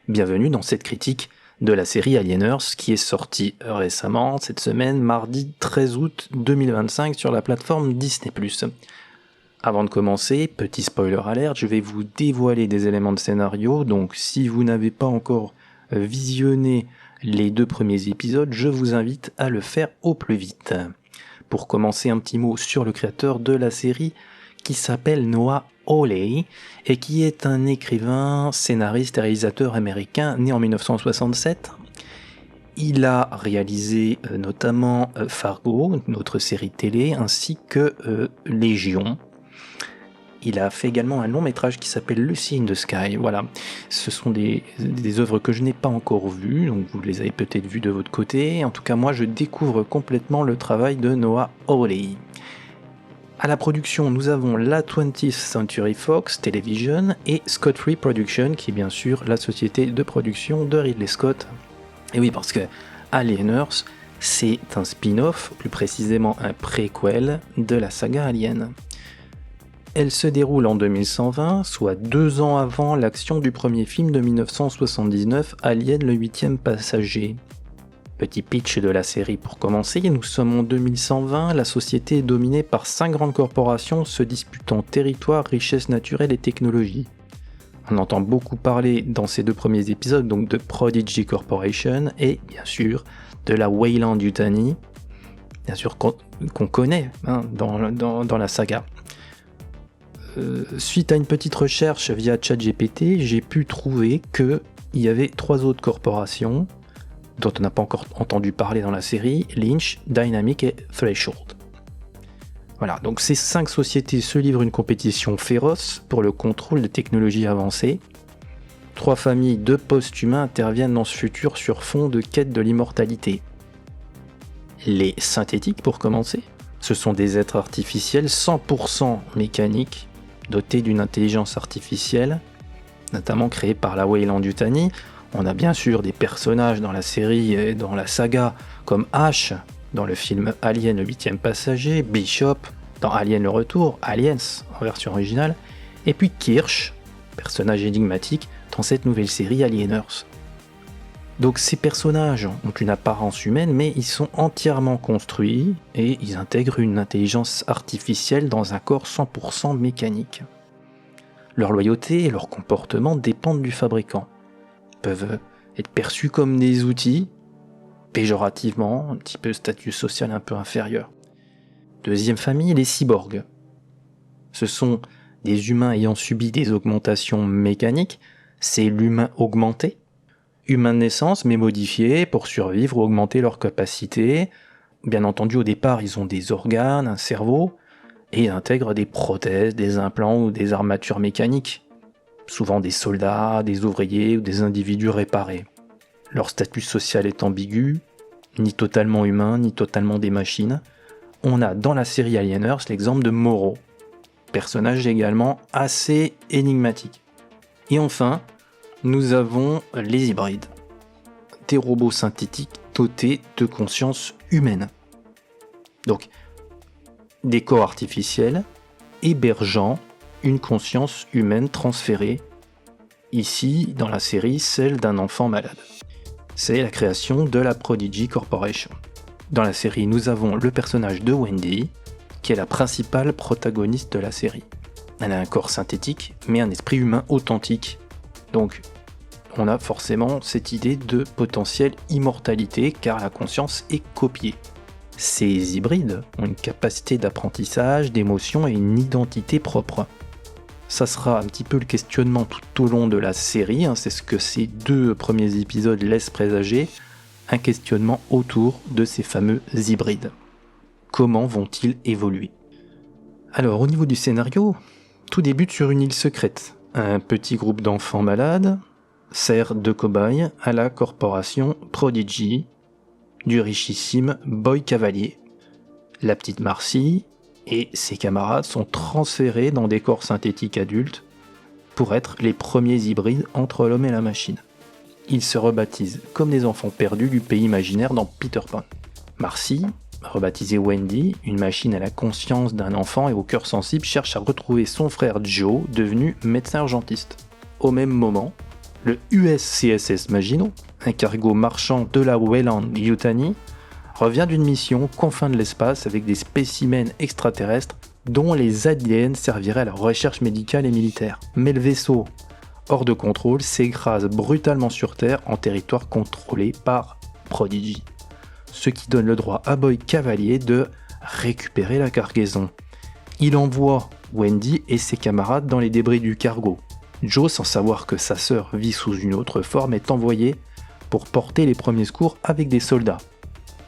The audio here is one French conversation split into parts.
Bienvenue dans cette critique de la série Alieners qui est sortie récemment, cette semaine, mardi 13 août 2025 sur la plateforme Disney+. Avant de commencer, petit spoiler alert, je vais vous dévoiler des éléments de scénario, donc si vous n'avez pas encore visionné les 2 premiers épisodes, je vous invite à le faire au plus vite. Pour commencer, un petit mot sur le créateur de la série qui s'appelle Noah Hawley et qui est un écrivain, scénariste et réalisateur américain né en 1967. Il a réalisé notamment Fargo, notre série télé, ainsi que Légion. Il a fait également un long métrage qui s'appelle Lucy in the Sky. Voilà, ce sont des œuvres que je n'ai pas encore vues, donc vous les avez peut-être vues de votre côté. En tout cas, moi, je découvre complètement le travail de Noah Hawley. À la production, nous avons la 20th Century Fox Television et Scott Free Production, qui est bien sûr la société de production de Ridley Scott. Et oui, parce que Alieners, c'est un spin-off, plus précisément un préquel de la saga Alien. Elle se déroule en 2120, soit 2 ans avant l'action du premier film de 1979, Alien le 8e passager. Petit pitch de la série pour commencer, nous sommes en 2120, la société est dominée par 5 grandes corporations se disputant territoire, richesse naturelle et technologie. On entend beaucoup parler dans ces 2 premiers épisodes donc de Prodigy Corporation et bien sûr de la Weyland-Yutani, bien sûr qu'on connaît dans la saga. Suite à une petite recherche via ChatGPT, j'ai pu trouver qu'il y avait 3 autres corporations dont on n'a pas encore entendu parler dans la série, Lynch, Dynamic et Threshold. Voilà, donc ces 5 sociétés se livrent une compétition féroce pour le contrôle des technologies avancées. 3 familles de post-humains interviennent dans ce futur sur fond de quête de l'immortalité. Les synthétiques, pour commencer, ce sont des êtres artificiels 100% mécaniques, dotés d'une intelligence artificielle, notamment créée par la Weyland-Yutani. On a bien sûr des personnages dans la série et dans la saga comme Ash dans le film Alien le 8e passager, Bishop dans Alien le retour, Aliens en version originale, et puis Kirsch, personnage énigmatique dans cette nouvelle série Alieners. Donc ces personnages ont une apparence humaine mais ils sont entièrement construits et ils intègrent une intelligence artificielle dans un corps 100% mécanique. Leur loyauté et leur comportement dépendent du fabricant. Peuvent être perçus comme des outils, péjorativement, un petit peu statut social un peu inférieur. Deuxième famille, les cyborgs. Ce sont des humains ayant subi des augmentations mécaniques, c'est l'humain augmenté, humain de naissance mais modifié pour survivre ou augmenter leurs capacités. Bien entendu, au départ, ils ont des organes, un cerveau, et ils intègrent des prothèses, des implants ou des armatures mécaniques. Souvent des soldats, des ouvriers ou des individus réparés. Leur statut social est ambigu, ni totalement humain, ni totalement des machines. On a dans la série Alieners l'exemple de Moreau, personnage également assez énigmatique. Et enfin, nous avons les hybrides, des robots synthétiques dotés de conscience humaine. Donc, des corps artificiels hébergeant une conscience humaine transférée, ici dans la série celle d'un enfant malade. C'est la création de la Prodigy Corporation. Dans la série, nous avons le personnage de Wendy, qui est la principale protagoniste de la série. Elle a un corps synthétique, mais un esprit humain authentique. Donc, on a forcément cette idée de potentielle immortalité, car la conscience est copiée. Ces hybrides ont une capacité d'apprentissage, d'émotion et une identité propre. Ça sera un petit peu le questionnement tout au long de la série, c'est ce que ces 2 premiers épisodes laissent présager, un questionnement autour de ces fameux hybrides. Comment vont-ils évoluer ? Alors au niveau du scénario, tout débute sur une île secrète. Un petit groupe d'enfants malades sert de cobaye à la corporation Prodigy du richissime Boy Cavalier. La petite Marcy et ses camarades sont transférés dans des corps synthétiques adultes pour être les premiers hybrides entre l'homme et la machine. Ils se rebaptisent comme des enfants perdus du pays imaginaire dans Peter Pan. Marcy, rebaptisée Wendy, une machine à la conscience d'un enfant et au cœur sensible, cherche à retrouver son frère Joe, devenu médecin urgentiste. Au même moment, Le USCSS Maginot, un cargo marchand de la Weyland-Yutani, revient d'une mission aux confins de l'espace avec des spécimens extraterrestres dont les aliens serviraient à la recherche médicale et militaire. Mais le vaisseau, hors de contrôle, s'écrase brutalement sur Terre en territoire contrôlé par Prodigy, ce qui donne le droit à Boy Cavalier de récupérer la cargaison. Il envoie Wendy et ses camarades dans les débris du cargo. Joe, sans savoir que sa sœur vit sous une autre forme, est envoyé pour porter les premiers secours avec des soldats.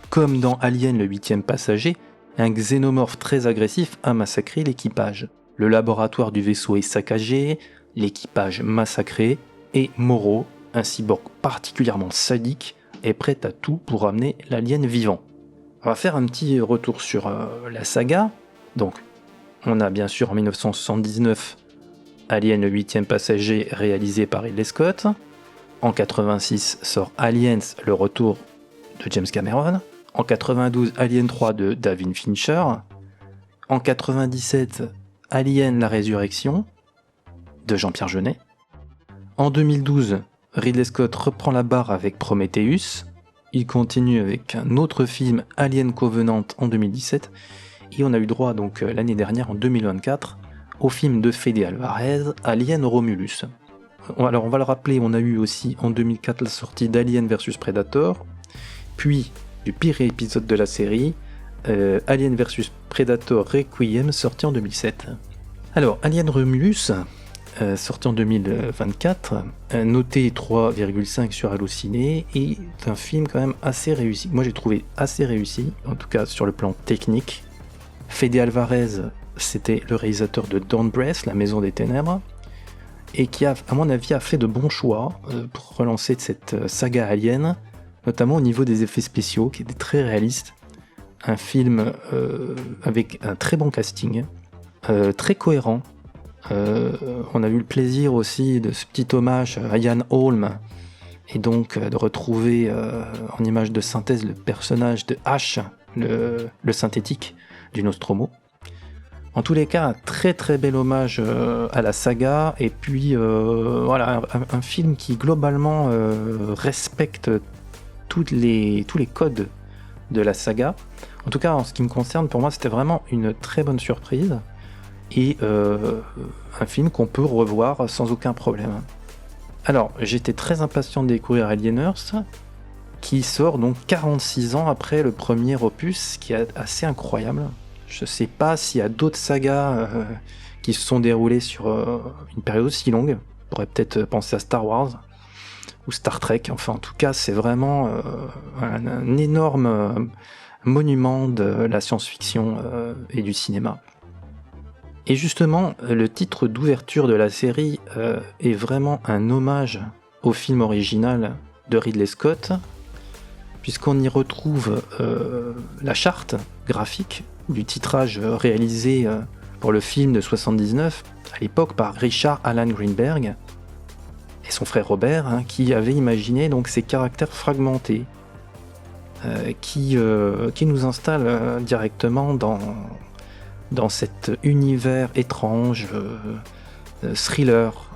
Comme dans Alien le 8e passager, un xénomorphe très agressif a massacré l'équipage. Le laboratoire du vaisseau est saccagé, l'équipage massacré, et Moreau, un cyborg particulièrement sadique, est prêt à tout pour ramener l'alien vivant. On va faire un petit retour sur la saga. Donc, on a bien sûr en 1979 Alien le 8e passager réalisé par Ridley Scott. En 86 sort Aliens, le retour de James Cameron. En 92, Alien 3 de David Fincher. En 97, Alien la résurrection de Jean-Pierre Jeunet. En 2012, Ridley Scott reprend la barre avec Prometheus. Il continue avec un autre film, Alien Covenant, en 2017. Et on a eu droit donc l'année dernière, en 2024, au film de Fede Alvarez, Alien Romulus. Alors on va le rappeler, on a eu aussi en 2004 la sortie d'Alien vs Predator, puis du pire épisode de la série, Alien vs Predator Requiem, sorti en 2007. Alors Alien Romulus, sorti en 2024, noté 3,5 sur Allociné, est un film quand même assez réussi. Moi j'ai trouvé assez réussi, en tout cas sur le plan technique. Fede Alvarez, c'était le réalisateur de Dawn Breath, La Maison des Ténèbres, et qui a, à mon avis, a fait de bons choix pour relancer cette saga Alien, notamment au niveau des effets spéciaux, qui étaient très réalistes. Un film avec un très bon casting, très cohérent. On a eu le plaisir aussi de ce petit hommage à Ian Holm, et donc de retrouver en image de synthèse le personnage de Ash, le synthétique du Nostromo. En tous les cas, un très très bel hommage à la saga, et puis voilà, un film qui globalement respecte tous les codes de la saga. En tout cas, en ce qui me concerne, pour moi, c'était vraiment une très bonne surprise, et un film qu'on peut revoir sans aucun problème. Alors, j'étais très impatient de découvrir Alieners, qui sort donc 46 ans après le premier opus, ce qui est assez incroyable. Je sais pas s'il y a d'autres sagas qui se sont déroulées sur une période aussi longue. On pourrait peut-être penser à Star Wars ou Star Trek. Enfin, en tout cas, c'est vraiment un énorme monument de la science-fiction et du cinéma. Et justement, le titre d'ouverture de la série est vraiment un hommage au film original de Ridley Scott, puisqu'on y retrouve la charte graphique du titrage réalisé pour le film de 79, à l'époque par Richard Alan Greenberg et son frère Robert, qui avaient imaginé donc ces caractères fragmentés qui nous installent directement dans cet univers étrange, thriller,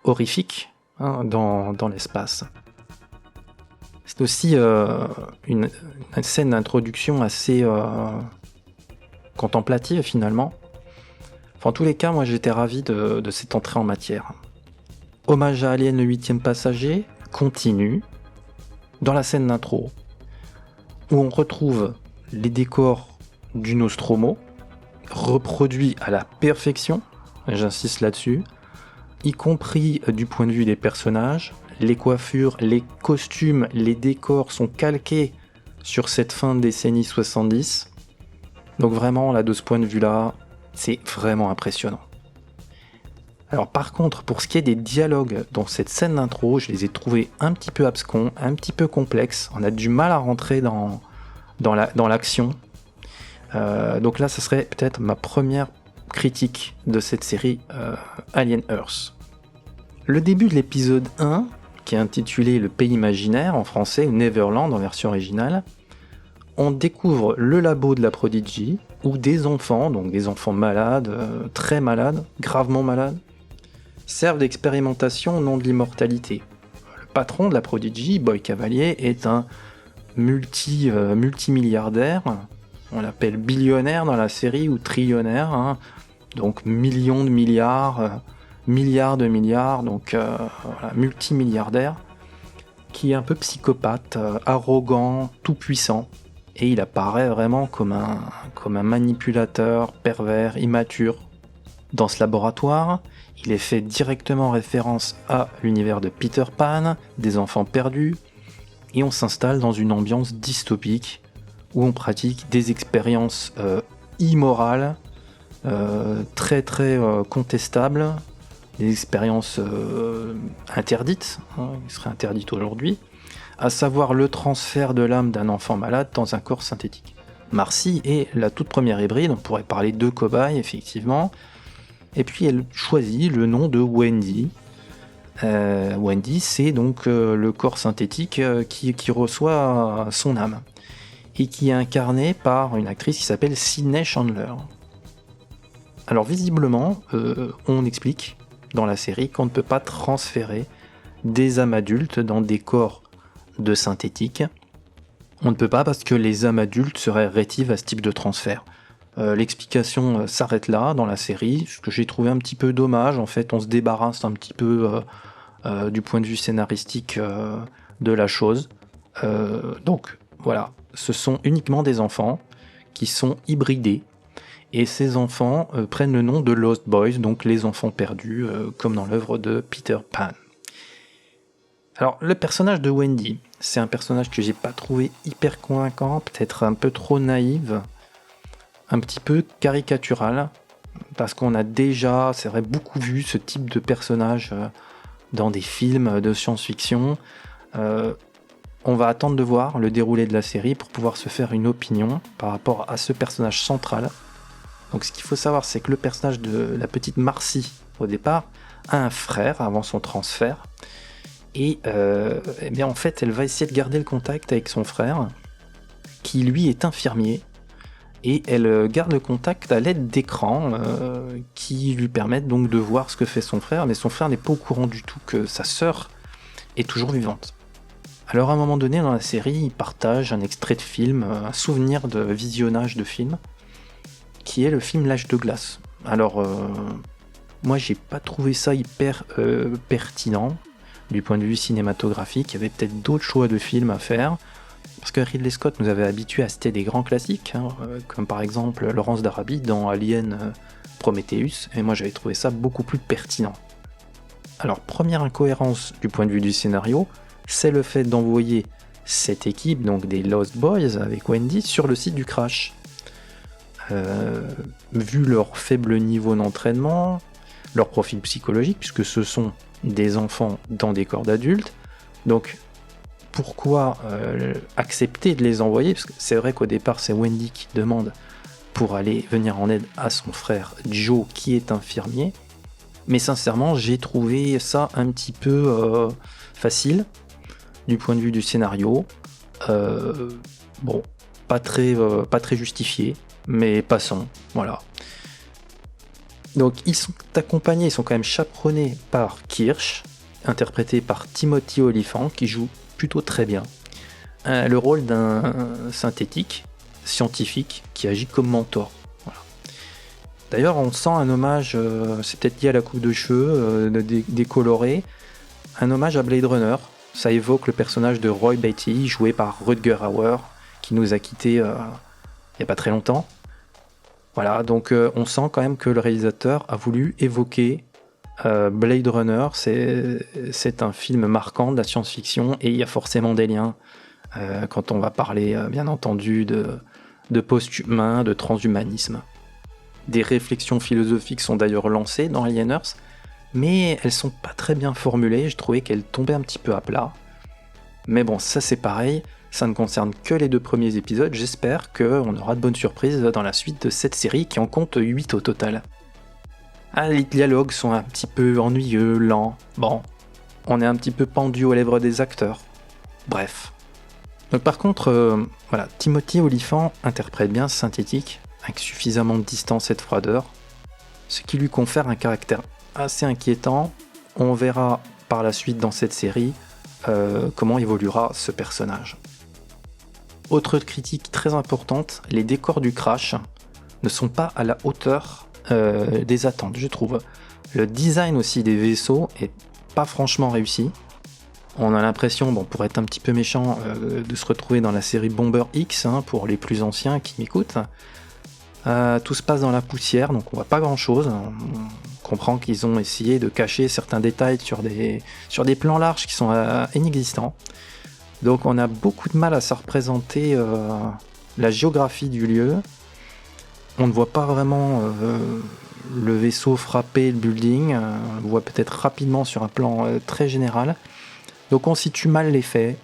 horrifique, dans l'espace. C'est aussi une scène d'introduction assez contemplative finalement. Enfin, en tous les cas, moi j'étais ravi de cette entrée en matière. Hommage à Alien le 8e passager continue dans la scène d'intro, où on retrouve les décors du Nostromo, reproduits à la perfection, j'insiste là-dessus, y compris du point de vue des personnages. Les coiffures, les costumes, les décors sont calqués sur cette fin de décennie 70. Donc vraiment, là, de ce point de vue-là, c'est vraiment impressionnant. Alors par contre, pour ce qui est des dialogues dans cette scène d'intro, je les ai trouvés un petit peu abscons, un petit peu complexes. On a du mal à rentrer dans l'action. Donc là, ce serait peut-être ma première critique de cette série Alien Earth. Le début de l'épisode 1, qui est intitulé Le Pays Imaginaire en français, ou Neverland en version originale, on découvre le labo de la Prodigy, où des enfants, donc des enfants malades, très malades, gravement malades, servent d'expérimentation, non de l'immortalité. Le patron de la Prodigy, Boy Cavalier, est un multimilliardaire. On l'appelle billionnaire dans la série ou trillionnaire, hein. Donc millions de milliards, milliards de milliards, donc voilà, multimilliardaire, qui est un peu psychopathe, arrogant, tout puissant. Et il apparaît vraiment comme un manipulateur, pervers, immature. Dans ce laboratoire, il est fait directement référence à l'univers de Peter Pan, des enfants perdus, et on s'installe dans une ambiance dystopique où on pratique des expériences immorales, très très contestables, des expériences interdites, hein, qui seraient interdites aujourd'hui, à savoir le transfert de l'âme d'un enfant malade dans un corps synthétique. Marcy est la toute première hybride, on pourrait parler de cobaye effectivement, et puis elle choisit le nom de Wendy. Wendy, c'est donc le corps synthétique qui reçoit son âme, et qui est incarné par une actrice qui s'appelle Sydney Chandler. Alors visiblement, on explique dans la série qu'on ne peut pas transférer des âmes adultes dans des corps de synthétique. On ne peut pas parce que les âmes adultes seraient rétives à ce type de transfert. L'explication s'arrête là dans la série, ce que j'ai trouvé un petit peu dommage. En fait, on se débarrasse un petit peu du point de vue scénaristique de la chose. Donc voilà, ce sont uniquement des enfants qui sont hybridés. Et ces enfants prennent le nom de Lost Boys, donc les enfants perdus, comme dans l'œuvre de Peter Pan. Alors, le personnage de Wendy, c'est un personnage que j'ai pas trouvé hyper convaincant, peut-être un peu trop naïve, un petit peu caricatural, parce qu'on a déjà, c'est vrai, beaucoup vu ce type de personnage dans des films de science-fiction. On va attendre de voir le déroulé de la série pour pouvoir se faire une opinion par rapport à ce personnage central. Donc ce qu'il faut savoir, c'est que le personnage de la petite Marcy, au départ, a un frère avant son transfert. Et eh bien en fait, elle va essayer de garder le contact avec son frère, qui lui est infirmier. Et elle garde le contact à l'aide d'écrans qui lui permettent donc de voir ce que fait son frère. Mais son frère n'est pas au courant du tout que sa sœur est toujours vivante. Alors à un moment donné dans la série, il partage un extrait de film, un souvenir de visionnage de film, qui est le film L'Âge de glace. Alors moi j'ai pas trouvé ça hyper pertinent du point de vue cinématographique. Il y avait peut-être d'autres choix de films à faire, parce que Ridley Scott nous avait habitués à citer des grands classiques, hein, comme par exemple Laurence d'Arabie dans Alien Prometheus, et moi j'avais trouvé ça beaucoup plus pertinent. Alors première incohérence du point de vue du scénario, c'est le fait d'envoyer cette équipe, donc des Lost Boys avec Wendy, sur le site du crash. Vu leur faible niveau d'entraînement, leur profil psychologique, puisque ce sont des enfants dans des corps d'adultes, donc pourquoi accepter de les envoyer? Parce que c'est vrai qu'au départ c'est Wendy qui demande pour aller venir en aide à son frère Joe qui est infirmier, mais sincèrement j'ai trouvé ça un petit peu facile du point de vue du scénario. Bon, pas très justifié, mais passons, voilà. Donc ils sont accompagnés, ils sont quand même chaperonnés par Kirsch, interprété par Timothy Olyphant, qui joue plutôt très bien le rôle d'un synthétique scientifique qui agit comme mentor. Voilà. D'ailleurs on sent un hommage, c'est peut-être lié à la coupe de cheveux décolorée, un hommage à Blade Runner. Ça évoque le personnage de Roy Batty, joué par Rutger Hauer, qui nous a quittés il n'y a pas très longtemps. Voilà, donc on sent quand même que le réalisateur a voulu évoquer Blade Runner. C'est un film marquant de la science-fiction, et il y a forcément des liens quand on va parler, bien entendu, de post-humain, de transhumanisme. Des réflexions philosophiques sont d'ailleurs lancées dans Alieners, mais elles sont pas très bien formulées. Je trouvais qu'elles tombaient un petit peu à plat. Mais bon, ça c'est pareil, ça ne concerne que les 2 premiers épisodes. J'espère qu'on aura de bonnes surprises dans la suite de cette série qui en compte 8 au total. Ah, les dialogues sont un petit peu ennuyeux, lents. Bon, on est un petit peu pendu aux lèvres des acteurs. Bref. Donc par contre, voilà, Timothy Olyphant interprète bien synthétique, avec suffisamment de distance et de froideur, ce qui lui confère un caractère assez inquiétant, On verra par la suite dans cette série comment évoluera ce personnage. Autre critique très importante, les décors du Crash ne sont pas à la hauteur des attentes, je trouve. Le design aussi des vaisseaux est pas franchement réussi. On a l'impression, pour être un petit peu méchant, de se retrouver dans la série Bomber X, pour les plus anciens qui m'écoutent. Tout se passe dans la poussière, donc on voit pas grand chose. On comprend qu'ils ont essayé de cacher certains détails sur des plans larges qui sont inexistants. Donc on a beaucoup de mal à se représenter la géographie du lieu. On ne voit pas vraiment le vaisseau frapper le building. On le voit peut-être rapidement sur un plan très général. Donc on situe mal les faits.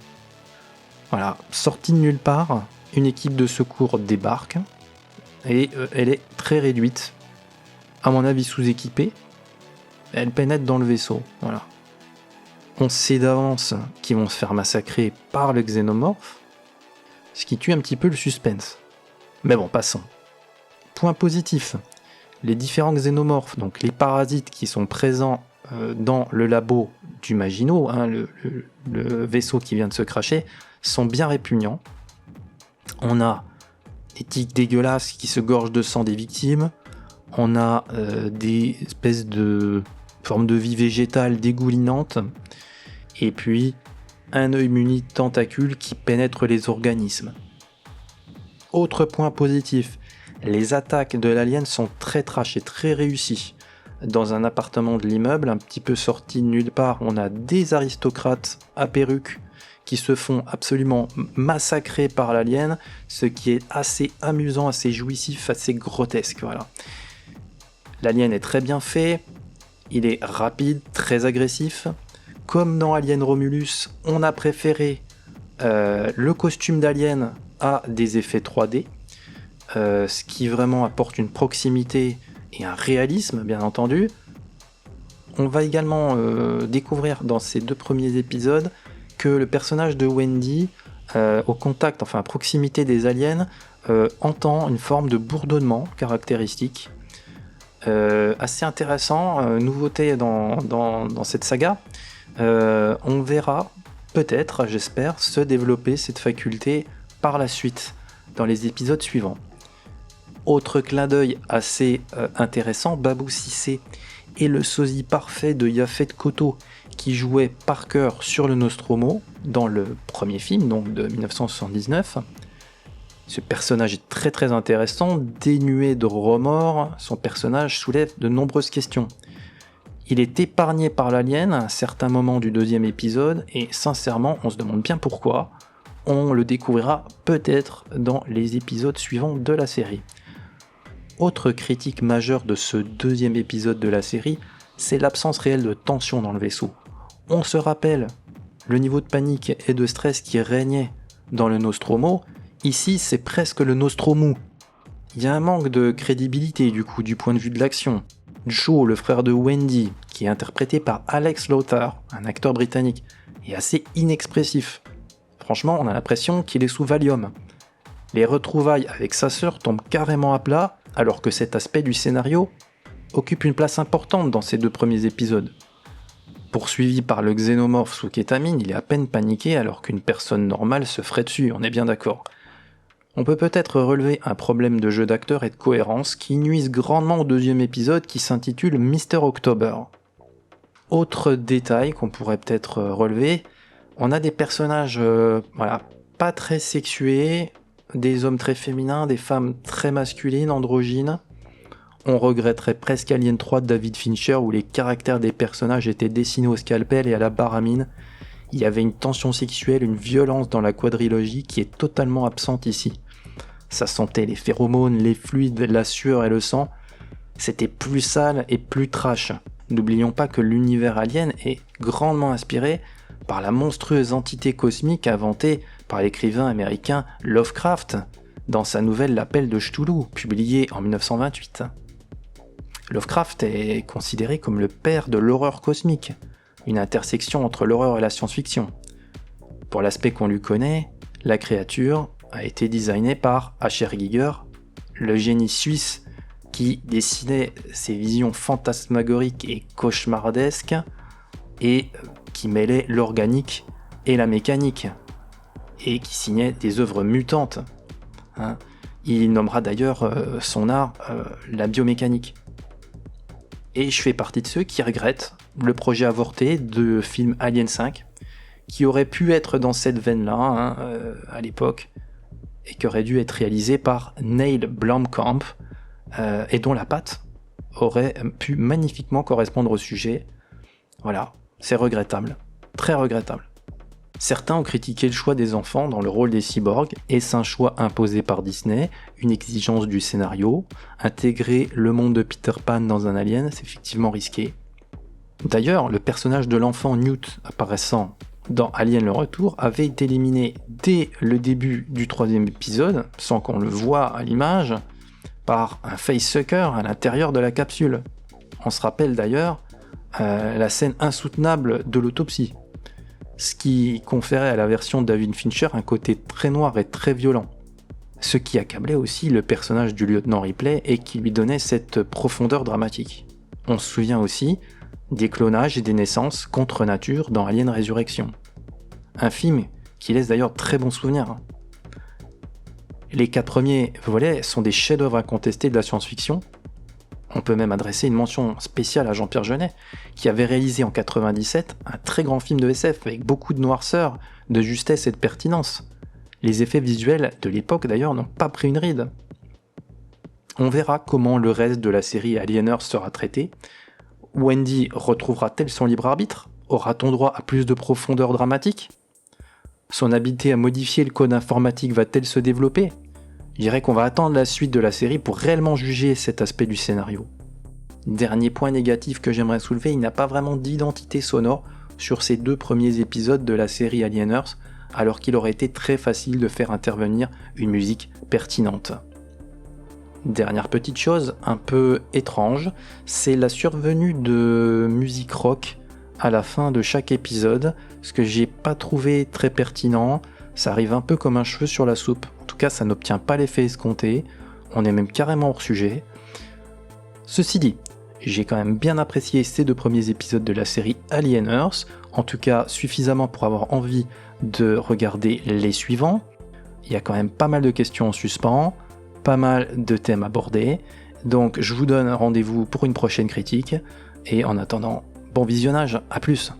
Voilà, sortie de nulle part, une équipe de secours débarque. Et elle est très réduite. À mon avis sous-équipée. Elle pénètre dans le vaisseau. Voilà. On sait d'avance qu'ils vont se faire massacrer par le xénomorphe, ce qui tue un petit peu le suspense. Mais bon, passons. Point positif, les différents xénomorphes, donc les parasites qui sont présents dans le labo du Maginot, le vaisseau qui vient de se crasher, sont bien répugnants. On a des tiques dégueulasses qui se gorgent de sang des victimes, on a des espèces de formes de vie végétale dégoulinantes, et puis un œil muni de tentacules qui pénètre les organismes. Autre point positif, les attaques de l'alien sont très trash et très réussies. Dans un appartement de l'immeuble, un petit peu sorti de nulle part, on a des aristocrates à perruque qui se font absolument massacrer par l'alien, ce qui est assez amusant, assez jouissif, assez grotesque. Voilà. L'alien est très bien fait, il est rapide, très agressif. Comme dans Alien Romulus, on a préféré le costume d'alien à des effets 3D, ce qui vraiment apporte une proximité et un réalisme, bien entendu. On va également découvrir dans ces 2 premiers épisodes que le personnage de Wendy, au contact, à proximité des aliens, entend une forme de bourdonnement caractéristique. Assez intéressant, nouveauté dans cette saga. On verra peut-être, j'espère, se développer cette faculté par la suite, dans les épisodes suivants. Autre clin d'œil assez intéressant, Babou Cissé est le sosie parfait de Yaphet Kotto, qui jouait Parker sur le Nostromo, dans le premier film, donc de 1979. Ce personnage est très très intéressant, dénué de remords, son personnage soulève de nombreuses questions. Il est épargné par l'alien à un certain moment du 2e épisode, et sincèrement, on se demande bien pourquoi. On le découvrira peut-être dans les épisodes suivants de la série. Autre critique majeure de ce 2e épisode de la série, c'est l'absence réelle de tension dans le vaisseau. On se rappelle le niveau de panique et de stress qui régnait dans le Nostromo. Ici, c'est presque le Nostromou. Il y a un manque de crédibilité du point de vue de l'action. Joe, le frère de Wendy, qui est interprété par Alex Lothar, un acteur britannique, est assez inexpressif. Franchement, on a l'impression qu'il est sous Valium. Les retrouvailles avec sa sœur tombent carrément à plat, alors que cet aspect du scénario occupe une place importante dans ces 2 premiers épisodes. Poursuivi par le xénomorphe sous kétamine, il est à peine paniqué alors qu'une personne normale se ferait dessus, on est bien d'accord. On peut peut-être relever un problème de jeu d'acteur et de cohérence qui nuisent grandement au 2e épisode qui s'intitule Mr. October. Autre détail qu'on pourrait peut-être relever, on a des personnages pas très sexués, des hommes très féminins, des femmes très masculines, androgynes. On regretterait presque Alien 3 de David Fincher où les caractères des personnages étaient dessinés au scalpel et à la baramine. Il y avait une tension sexuelle, une violence dans la quadrilogie qui est totalement absente ici. Ça sentait les phéromones, les fluides, la sueur et le sang. C'était plus sale et plus trash. N'oublions pas que l'univers alien est grandement inspiré par la monstrueuse entité cosmique inventée par l'écrivain américain Lovecraft dans sa nouvelle L'Appel de Cthulhu, publiée en 1928. Lovecraft est considéré comme le père de l'horreur cosmique, une intersection entre l'horreur et la science-fiction. Pour l'aspect qu'on lui connaît, la créature a été designée par H.R. Giger, le génie suisse qui dessinait ses visions fantasmagoriques et cauchemardesques et qui mêlait l'organique et la mécanique, et qui signait des œuvres mutantes. Hein. Il nommera d'ailleurs son art la biomécanique. Et je fais partie de ceux qui regrettent le projet avorté de film Alien 5, qui aurait pu être dans cette veine-là à l'époque, et qui aurait dû être réalisé par Neil Blomkamp, et dont la patte aurait pu magnifiquement correspondre au sujet. Voilà, c'est regrettable, très regrettable. Certains ont critiqué le choix des enfants dans le rôle des cyborgs, et c'est un choix imposé par Disney, une exigence du scénario. Intégrer le monde de Peter Pan dans un Alien, c'est effectivement risqué. D'ailleurs, le personnage de l'enfant Newt apparaissant dans Alien le Retour avait été éliminé dès le début du 3e épisode, sans qu'on le voie à l'image, par un facesucker à l'intérieur de la capsule. On se rappelle d'ailleurs la scène insoutenable de l'autopsie, ce qui conférait à la version de David Fincher un côté très noir et très violent, ce qui accablait aussi le personnage du lieutenant Ripley et qui lui donnait cette profondeur dramatique. On se souvient aussi des clonages et des naissances contre nature dans Alien Résurrection, un film qui laisse d'ailleurs très bons souvenirs. Les 4 premiers volets sont des chefs-d'œuvre incontestés de la science-fiction. On peut même adresser une mention spéciale à Jean-Pierre Jeunet, qui avait réalisé en 97 un très grand film de SF avec beaucoup de noirceur, de justesse et de pertinence. Les effets visuels de l'époque d'ailleurs n'ont pas pris une ride. On verra comment le reste de la série Alieners sera traité. Wendy retrouvera-t-elle son libre arbitre ? Aura-t-on droit à plus de profondeur dramatique ? Son habileté à modifier le code informatique va-t-elle se développer ? Je dirais qu'on va attendre la suite de la série pour réellement juger cet aspect du scénario. Dernier point négatif que j'aimerais soulever, il n'y a pas vraiment d'identité sonore sur ces 2 premiers épisodes de la série Alieners, alors qu'il aurait été très facile de faire intervenir une musique pertinente. Dernière petite chose un peu étrange, c'est la survenue de musique rock à la fin de chaque épisode, ce que j'ai pas trouvé très pertinent. Ça arrive un peu comme un cheveu sur la soupe. En tout cas, ça n'obtient pas l'effet escompté. On est même carrément hors sujet. Ceci dit, j'ai quand même bien apprécié ces 2 premiers épisodes de la série Alieners. En tout cas, suffisamment pour avoir envie de regarder les suivants. Il y a quand même pas mal de questions en suspens, pas mal de thèmes abordés. Donc, je vous donne rendez-vous pour une prochaine critique. Et en attendant, bon visionnage, à plus!